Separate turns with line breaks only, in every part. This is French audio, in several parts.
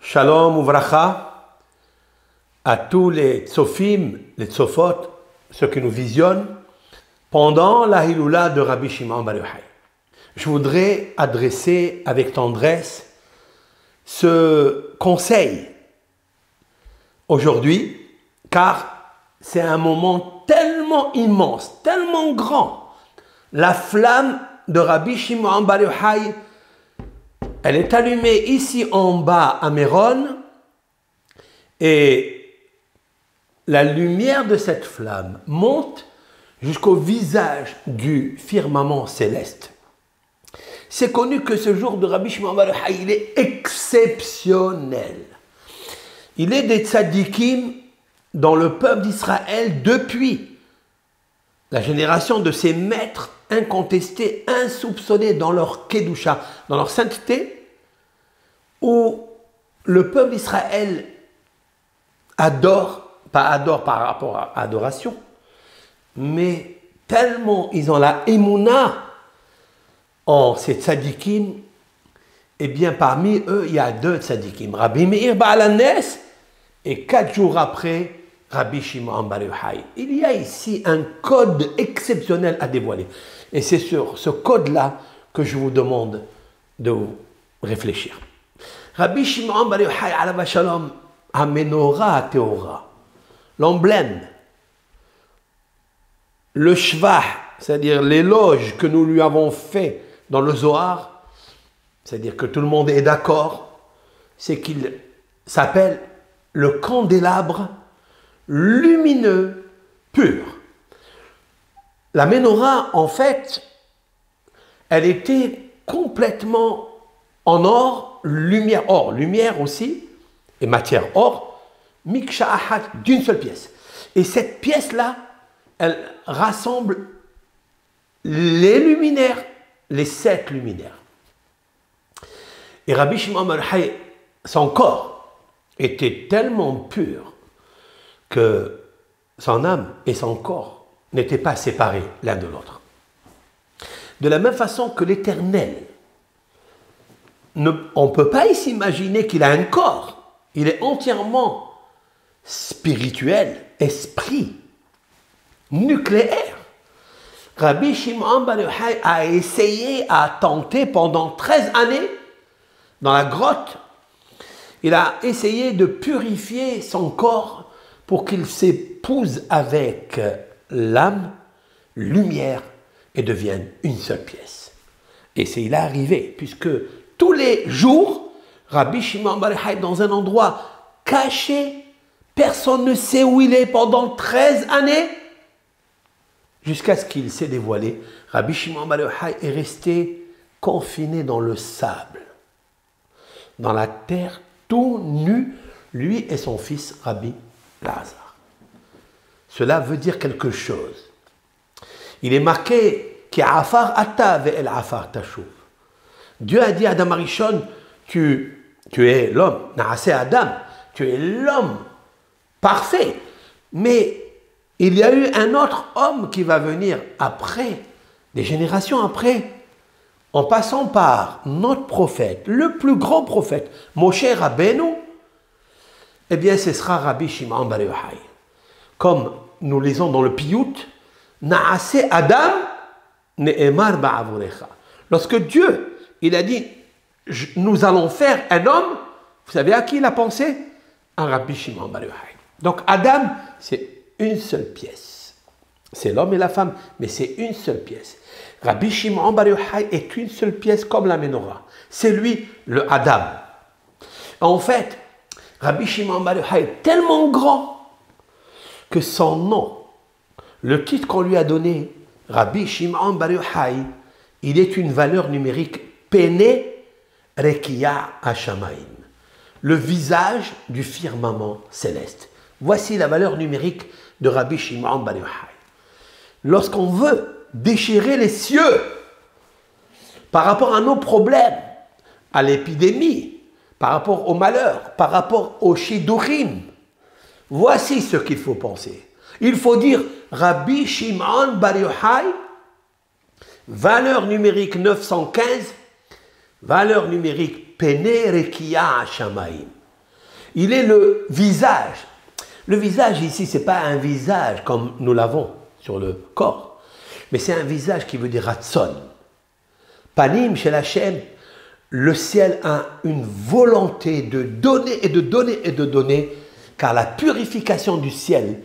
Shalom Uvracha à tous les tzofim, les tzofot, ceux qui nous visionnent, pendant la Hiloula de Rabbi Shimon Bar Yochai. Je voudrais adresser avec tendresse ce conseil aujourd'hui, car c'est un moment tellement immense, tellement grand. La flamme de Rabbi Shimon Bar Yochai, elle est allumée ici en bas à Méron, et la lumière de cette flamme monte jusqu'au visage du firmament céleste. C'est connu que ce jour de Rabbi Shimon Bar Yochai, il est exceptionnel. Il est des tzadikim dans le peuple d'Israël depuis la génération de ses maîtres incontestés, insoupçonnés dans leur kedusha, dans leur sainteté, où le peuple d'Israël adore, pas adore par rapport à adoration, mais tellement ils ont la émouna en ces tzadikim, et bien parmi eux, il y a deux tzadikim, Rabbi Meir Baal HaNes, et 4 jours après, Rabbi Shimon Bar Yochai. Il y a ici un code exceptionnel à dévoiler. Et c'est sur ce code-là que je vous demande de réfléchir. Rabbi Shimon Bar Yochai, alav shalom, ha-menorah ha-teorah, l'emblème, le shvah, c'est-à-dire l'éloge que nous lui avons fait dans le Zohar, c'est-à-dire que tout le monde est d'accord, c'est qu'il s'appelle le candélabre lumineux pur. La menorah, en fait, elle était complètement en or, lumière aussi, et matière or, miksha ahat, d'une seule pièce. Et cette pièce-là, elle rassemble les luminaires, les 7 luminaires. Et Rabbi Shimon Bar Yochai, son corps était tellement pur que son âme et son corps n'étaient pas séparés l'un de l'autre. De la même façon que l'Éternel, on ne peut pas s'imaginer qu'il a un corps. Il est entièrement spirituel, esprit, nucléaire. Rabbi Shimon Bar Yochai a essayé, a tenté pendant 13 années, dans la grotte, il a essayé de purifier son corps pour qu'il s'épouse avec l'âme, lumière, et devienne une seule pièce. Et c'est il est arrivé, puisque tous les jours, Rabbi Shimon Bar Yochai, dans un endroit caché, personne ne sait où il est pendant 13 années, jusqu'à ce qu'il s'est dévoilé. Rabbi Shimon Bar Yochai est resté confiné dans le sable, dans la terre, tout nu, lui et son fils Rabbi Lazare. Cela veut dire quelque chose. Il est marqué qu'Afar ata ve'el afar tashuv. Dieu a dit à Adam Arishon, tu es l'homme, Naaseh Adam, tu es l'homme parfait. Mais il y a eu un autre homme qui va venir après, des générations après, en passant par notre prophète, le plus grand prophète, Moshe Rabbeinu, eh bien ce sera Rabbi Shimon Bar Yochai. Comme nous lisons dans le Piyut, Naaseh Adam ne'emar ba'avorecha. Lorsque Dieu, il a dit, nous allons faire un homme, vous savez à qui il a pensé? À Rabbi Shimon Bar Yochai. Donc Adam, c'est une seule pièce. C'est l'homme et la femme, mais c'est une seule pièce. Rabbi Shimon Bar Yochai est une seule pièce comme la menorah. C'est lui le Adam. En fait, Rabbi Shimon Bar Yochai est tellement grand que son nom, le titre qu'on lui a donné, Rabbi Shimon Bar Yochai, il est une valeur numérique Pene Rekia Hashamaim, le visage du firmament céleste. Voici la valeur numérique de Rabbi Shimon Bar Yochai. Lorsqu'on veut déchirer les cieux par rapport à nos problèmes, à l'épidémie, par rapport au malheur, par rapport au shidurim, voici ce qu'il faut penser. Il faut dire Rabbi Shimon Bar Yochai, valeur numérique 915, valeur numérique Pene Rekia Hashamaim. Il est le visage. Le visage ici, ce n'est pas un visage comme nous l'avons sur le corps, mais c'est un visage qui veut dire Ratzon. Panim chez Hachem, le ciel a une volonté de donner et de donner et de donner, car la purification du ciel,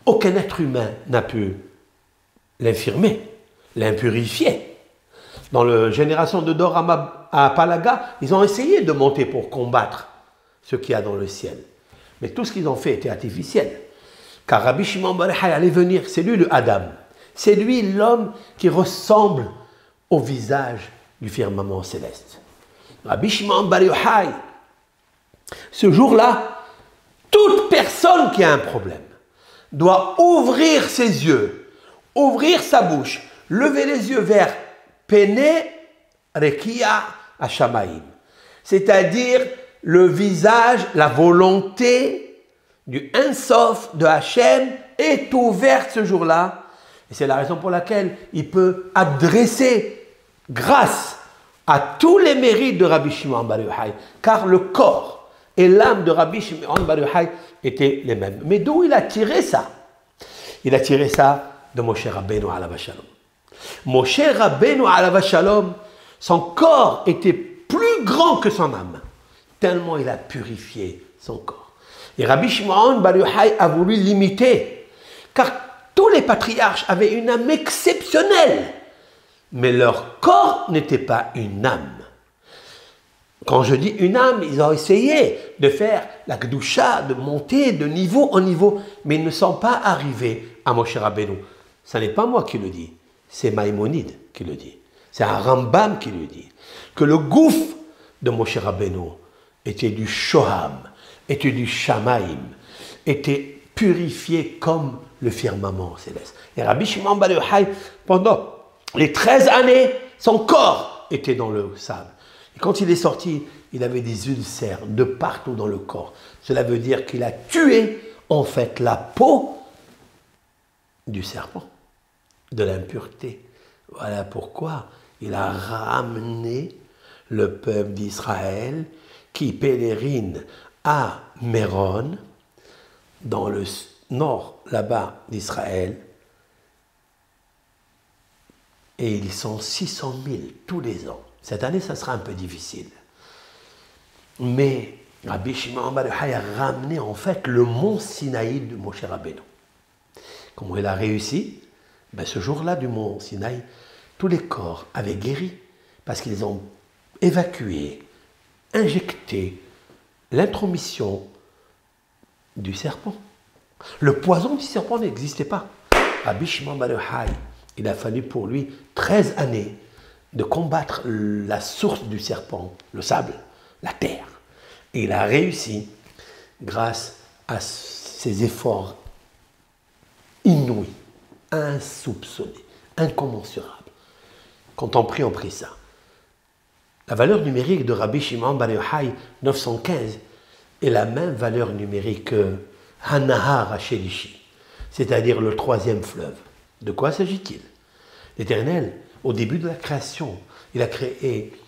aucun être humain n'a pu l'infirmer, l'impurifier. Dans la génération de Dor à Palaga, ils ont essayé de monter pour combattre ce qu'il y a dans le ciel. Mais tout ce qu'ils ont fait était artificiel. Car Rabbi Shimon bar Yochai allait venir, c'est lui le Adam. C'est lui l'homme qui ressemble au visage du firmament céleste. Rabbi Shimon bar Yochai, ce jour-là, toute personne qui a un problème doit ouvrir ses yeux, ouvrir sa bouche, lever les yeux vers Pene Rekia Hashamaim, c'est-à-dire le visage, la volonté du Ein Sof de Hachem est ouverte ce jour-là. Et c'est la raison pour laquelle il peut adresser grâce à tous les mérites de Rabbi Shimon bar Yochai, car le corps et l'âme de Rabbi Shimon bar Yochai étaient les mêmes. Mais d'où il a tiré ça? Il a tiré ça de Moshe Rabbeinu alav hashalom. Moshe Rabbeinu alav hashalom, son corps était plus grand que son âme, tellement il a purifié son corps. Et Rabbi Shimon bar Yochai a voulu l'imiter, car tous les patriarches avaient une âme exceptionnelle, mais leur corps n'était pas une âme. Quand je dis une âme, ils ont essayé de faire la Kedusha, de monter de niveau en niveau, mais ils ne sont pas arrivés à Moshe Rabbeinu. Ce n'est pas moi qui le dis, c'est Maïmonide qui le dit. C'est un Rambam qui le dit. Que le gouffre de Moshe Rabbeinu était du Shoham, était du Shamaim, était purifié comme le firmament céleste. Et Rabbi Shimon bar Yochai, pendant les 13 années, son corps était dans le sable. Et quand il est sorti, il avait des ulcères de partout dans le corps. Cela veut dire qu'il a tué, en fait, la peau du serpent, de l'impureté. Voilà pourquoi il a ramené le peuple d'Israël qui pèlerine à Méron, dans le nord, là-bas, d'Israël. Et ils sont 600 000 tous les ans. Cette année, ça sera un peu difficile. Mais Rabbi Shimon bar Yochai a ramené en fait le mont Sinaï de Moshe Rabbeinu. Comment il a réussi? Ce jour-là du mont Sinaï, tous les corps avaient guéri parce qu'ils ont évacué, injecté l'intromission du serpent. Le poison du serpent n'existait pas. Rabbi Shimon bar Yochai, il a fallu pour lui 13 années de combattre la source du serpent, le sable, la terre. Et il a réussi grâce à ses efforts inouïs, insoupçonnés, incommensurables. Quand on prie ça. La valeur numérique de Rabbi Shimon bar Yochai, 915, est la même valeur numérique que Hanahar HaShelishi, c'est-à-dire le troisième fleuve. De quoi s'agit-il? L'Éternel, au début de la création, il a créé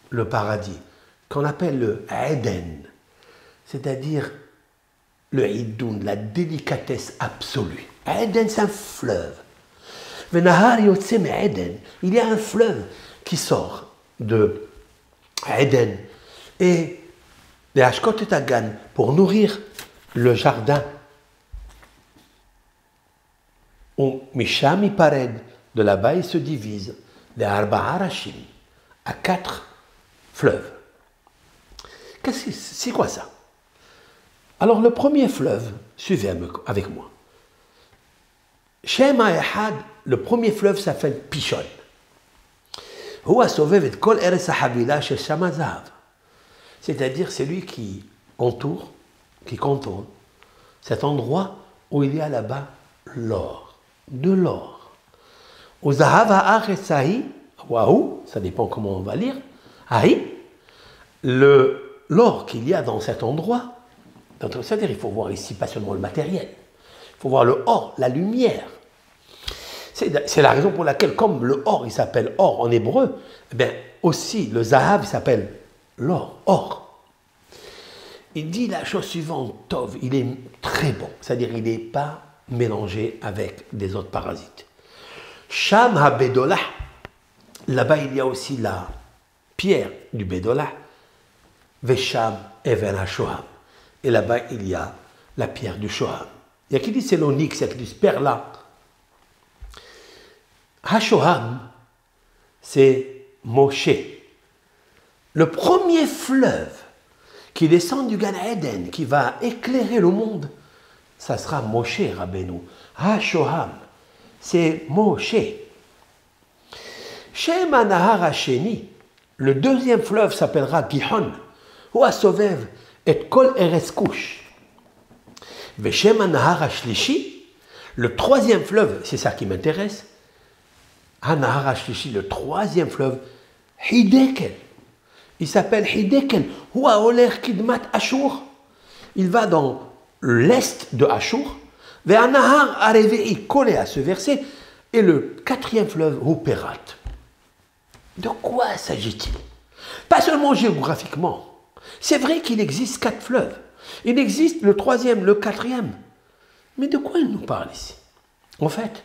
le paradis, qu'on appelle le Eden, c'est-à-dire le Hidoun, la délicatesse absolue. Eden, c'est un fleuve. Venahar Yotse Eden, il y a un fleuve qui sort de Eden et les Hashkot et Tagan pour nourrir le jardin. Misham Pared, de là-bas, il se divise les Arba Arashim à 4 fleuves. C'est quoi ça? Alors, le premier fleuve, suivez avec moi. Shem Ahad, le premier fleuve s'appelle Pishon. C'est-à-dire, c'est lui qui entoure, qui contourne cet endroit où il y a là-bas l'or, de l'or. Au Zahava Aresahi, waouh, ça dépend comment on va lire, Ahi, l'or qu'il y a dans cet endroit, c'est-à-dire il faut voir ici pas seulement le matériel, il faut voir le or, la lumière. C'est la raison pour laquelle, comme le or, il s'appelle or en hébreu, eh bien, aussi le zahav, il s'appelle l'or, or. il dit la chose suivante, Tov, il est très bon, c'est-à-dire il n'est pas mélangé avec des autres parasites. Sham ha-bedolah, là-bas il y a aussi la pierre du bedolah, Vesham even ha-shoham, et là-bas il y a la pierre du shoham. Il y a qui dit c'est l'onyx, il y a qui dit perla. Ha-shoham, c'est Moshe. Le premier fleuve qui descend du Gan Eden, qui va éclairer le monde, ça sera Moshe Rabbeinu. Ha-shoham, c'est Moshe. Shem ha-nahar ha-sheni, le deuxième fleuve s'appellera Gihon, ou ha-sovev et kol eretz Kush. Veshem ha-nahar ha-shlishi, le troisième fleuve, c'est ça qui m'intéresse, ha-nahar ha-shlishi, le troisième fleuve, Hidekel. Il s'appelle Hidekel, ou ha-oler kidmat Ashur. Il va dans l'est de Ashur, Ve'anahar ha-reve'i, collé à ce verset, et le quatrième fleuve, Huperat. De quoi s'agit-il? Pas seulement géographiquement. C'est vrai qu'il existe 4 fleuves. Il existe le troisième, le quatrième. Mais de quoi il nous parle ici? En fait,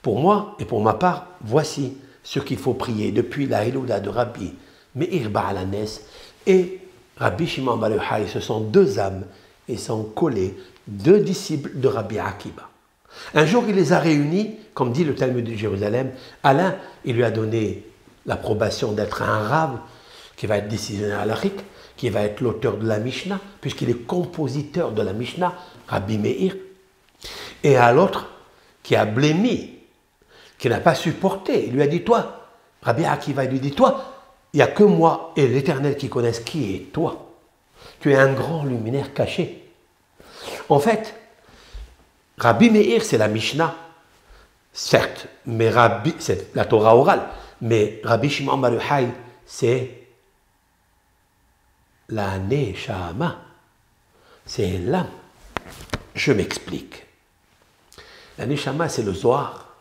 pour moi et pour ma part, voici ce qu'il faut prier depuis la Hilouda de Rabbi Meir Baal HaNes et Rabbi Shimon Bar Yochai. Ce sont 2 âmes et sont collés, 2 disciples de Rabbi Akiba. Un jour, il les a réunis, comme dit le Talmud de Jérusalem. À l'un, il lui a donné l'approbation d'être un rave qui va être décisionnaire halachique, qui va être l'auteur de la Mishnah, puisqu'il est compositeur de la Mishnah, Rabbi Meir. Et à l'autre, qui a blémi, qui n'a pas supporté, il lui a dit, toi, Rabbi Akiva, il lui dit, toi, il n'y a que moi et l'Éternel qui connaissent qui est toi. Tu es un grand luminaire caché. En fait, Rabbi Meir, c'est la Mishnah, certes, mais c'est la Torah orale, mais Rabbi Shimon Bar Yochai, c'est la Neshama, c'est l'âme. Je m'explique. La Neshama, c'est le Zohar,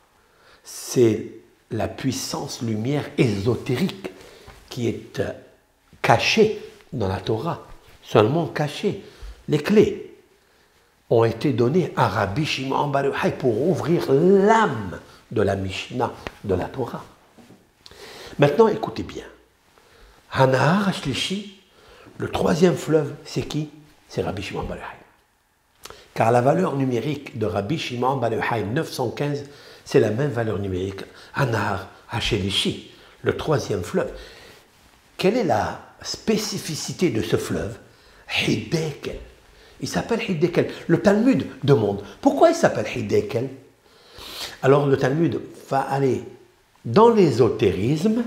c'est la puissance lumière ésotérique qui est cachée dans la Torah, seulement cachée. Les clés ont été données à Rabbi Shimon Bar Yochai pour ouvrir l'âme de la Mishnah, de la Torah. Maintenant, écoutez bien. Ha-nahar ha-shlishi, le troisième fleuve, c'est qui? C'est Rabbi Shimon Bar Yochai. Car la valeur numérique de Rabbi Shimon Bar Yochai 915, c'est la même valeur numérique. Ha-nahar ha-shlishi, le troisième fleuve. Quelle est la spécificité de ce fleuve? Hidekel. Il s'appelle Hidekel. Le Talmud demande, pourquoi il s'appelle Hidekel? Alors le Talmud va aller dans l'ésotérisme,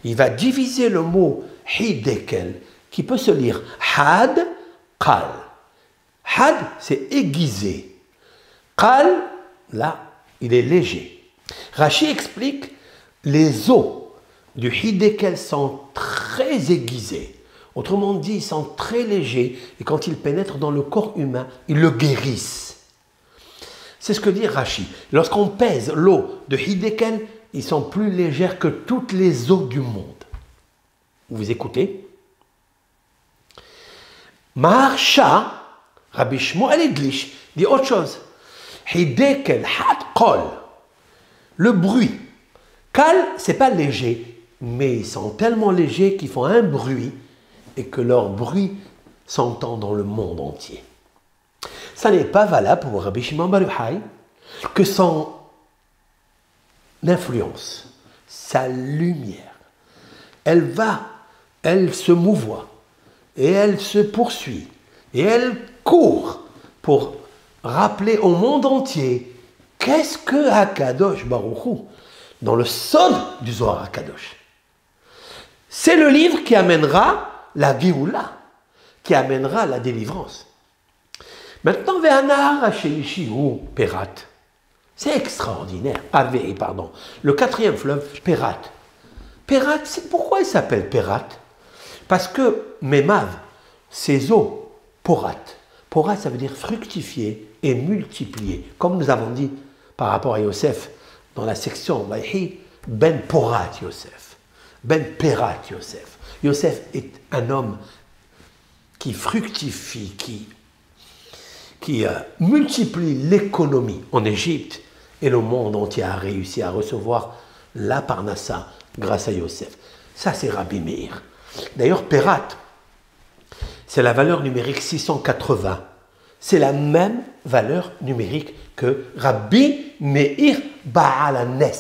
il va diviser le mot Hidekel, qui peut se lire Had, Qal. Had, c'est aiguisé. Qal, là, il est léger. Rashi explique, les os du Hidekel sont très aiguisés. Autrement dit, ils sont très légers et quand ils pénètrent dans le corps humain, ils le guérissent. C'est ce que dit Rashi. Lorsqu'on pèse l'eau de Hidekel, ils sont plus légères que toutes les eaux du monde. Vous écoutez? Maharsha, Rabbi Shmuel Eglish, dit autre chose. Hidekel, had kol. Le bruit. Kal, c'est pas léger, mais ils sont tellement légers qu'ils font un bruit et que leur bruit s'entend dans le monde entier. Ça n'est pas valable pour Rabbi Shimon Bar Yochai que son influence, sa lumière, elle se mouvoie et elle se poursuit et elle court pour rappeler au monde entier qu'est-ce que Akadosh Baruch Hu dans le sod du Zohar Akadosh. C'est le livre qui amènera la Géoula, qui amènera la délivrance. Maintenant, Ve'anahar ha-shlishi hu Perat. C'est extraordinaire. Pardon. Le quatrième fleuve, Perat. Perat, c'est pourquoi il s'appelle Perat? Parce que Memav, ses eaux, Porat. Porat, ça veut dire fructifier et multiplier. Comme nous avons dit par rapport à Yosef, dans la section Vayhi, Ben Porat Yosef, Ben Perat Yosef. Yosef est un homme qui fructifie, qui multiplie l'économie en Égypte, et le monde entier a réussi à recevoir la Parnassa grâce à Yosef. Ça, c'est Rabbi Meir. D'ailleurs, Perat, c'est la valeur numérique 680. C'est la même valeur numérique que Rabbi Meir Baalanes.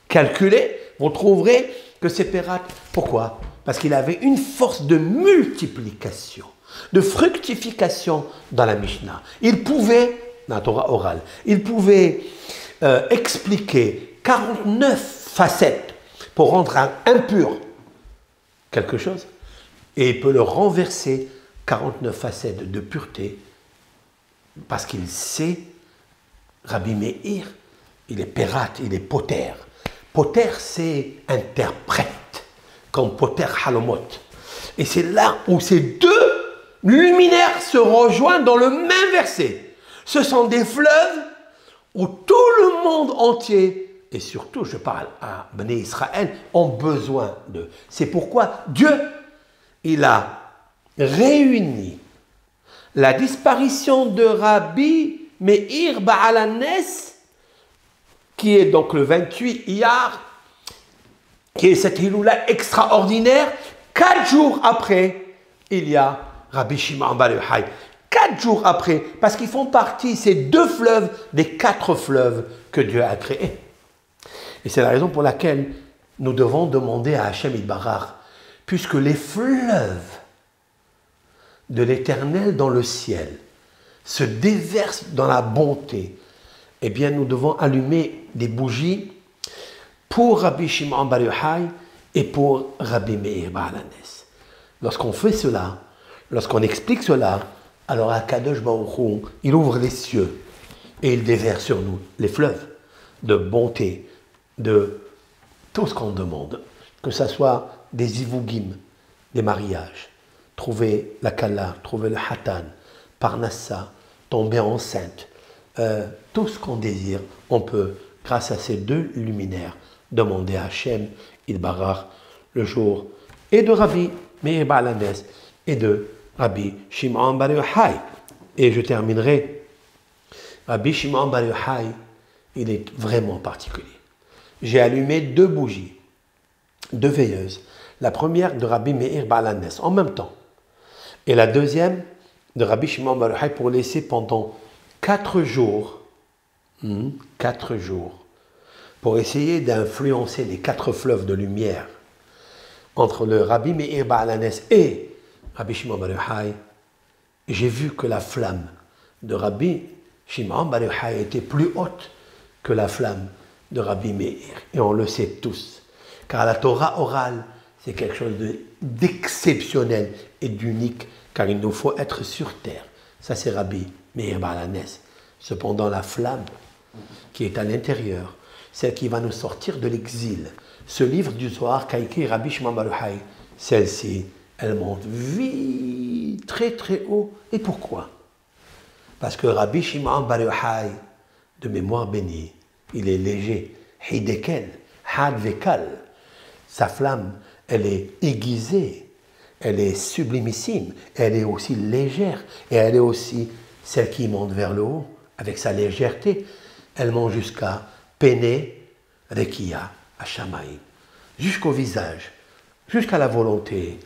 Calculez, vous trouverez que c'est Perat. Pourquoi? Parce qu'il avait une force de multiplication, de fructification dans la Mishnah. Il pouvait, dans la Torah orale, il pouvait expliquer 49 facettes pour rendre impur quelque chose, et il peut le renverser 49 facettes de pureté, parce qu'il sait, Rabbi Meir, il est Perat, il est Poter. Poter, c'est interprète, comme Poter Halomot. Et c'est là où ces deux luminaires se rejoignent dans le même verset. Ce sont des fleuves où tout le monde entier, et surtout je parle à Bnei Israël, ont besoin d'eux. C'est pourquoi Dieu, il a réuni la disparition de Rabbi Meir Baalanes, qui est donc le 28 Iyar, qui est cette Hiloula extraordinaire. 4 jours après, il y a Rabbi Shimon Bar Yochai. 4 jours après, parce qu'ils font partie, ces deux fleuves, des 4 fleuves que Dieu a créés. Et c'est la raison pour laquelle nous devons demander à Hachem Yitbarach, puisque les fleuves de l'Éternel dans le ciel se déversent dans la bonté, eh bien nous devons allumer des bougies pour Rabbi Shimon Bar Yochai et pour Rabbi Meir Baalanes. Lorsqu'on fait cela, lorsqu'on explique cela, alors Akadosh Baruch Hu, il ouvre les cieux et il déverse sur nous les fleuves de bonté, de tout ce qu'on demande, que ce soit des ivougim, des mariages, trouver la kala, trouver le hatan, parnassa, tomber enceinte, tout ce qu'on désire, on peut, grâce à ces deux luminaires, demander à Hachem Yitbarach le jour et de Rabbi Meir Baalanes et de Rabbi Shimon Bar Yochai. Et je terminerai. Rabbi Shimon Bar Yochai, il est vraiment particulier. J'ai allumé 2 bougies, 2 veilleuses. La première de Rabbi Meir Baalanes en même temps. Et la deuxième de Rabbi Shimon Bar Yochai pour laisser pendant 4 jours, 4 jours, pour essayer d'influencer les 4 fleuves de lumière entre le Rabbi Meir Baalanes et Rabbi Shimon Bar Yochai. J'ai vu que la flamme de Rabbi Shimon Bar Yochai était plus haute que la flamme de Rabbi Meir. Et on le sait tous, car la Torah orale, c'est quelque chose d'exceptionnel et d'unique, car il nous faut être sur terre. Ça, c'est Rabbi Meir Baalanes. Cependant, la flamme qui est à l'intérieur, celle qui va nous sortir de l'exil, ce livre du Zohar qu'a écrit Rabbi Shimon Bar Yochai, celle-ci, elle monte vite, très très haut. Et pourquoi? Parce que Rabbi Shimon Bar Yochai, de mémoire bénie, il est léger, hidekel, had vekal. Sa flamme, elle est aiguisée, elle est sublimissime, elle est aussi légère, et elle est aussi celle qui monte vers le haut, avec sa légèreté. Elle monte jusqu'à Pene Rekia Hashamaim, jusqu'au visage, jusqu'à la volonté.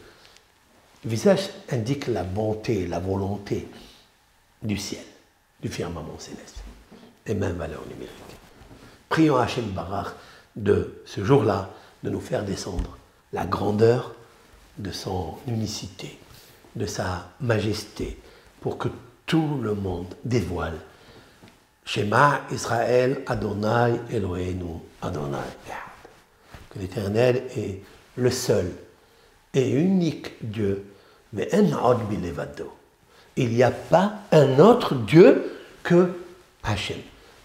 Le visage indique la bonté, la volonté du ciel, du firmament céleste, les mêmes valeurs numériques. Prions à Hachem Barach de ce jour-là, de nous faire descendre la grandeur de son unicité, de sa majesté, pour que tout le monde dévoile Shema Israël Adonai Eloheinu Adonai Echad. Que l'Éternel est le seul et unique Dieu, mais en od bilevado. Il n'y a pas un autre Dieu que Hachem.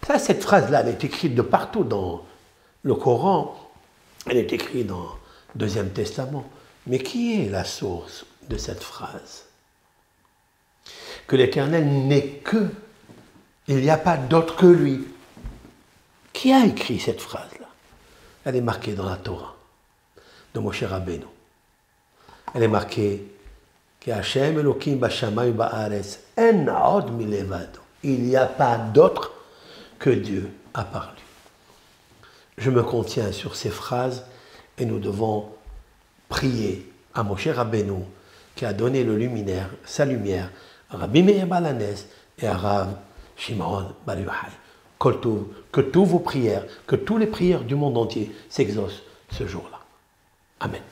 Ça, cette phrase-là, elle est écrite de partout dans le Coran, elle est écrite dans le Deuxième Testament. Mais qui est la source de cette phrase? Que l'Éternel n'est que, il n'y a pas d'autre que lui. Qui a écrit cette phrase-là? Elle est marquée dans la Torah de Moshe Rabbeinu. Elle est marquée Il n'y a pas d'autre que Dieu à part lui. Je me contiens sur ces phrases et nous devons prier à Moshe Rabbeinu qui a donné le luminaire, sa lumière, à Rabbi Meir Balanès et à Rav Shimon Bar Yochai. Que toutes vos prières, que toutes les prières du monde entier s'exaucent ce jour-là. Amen.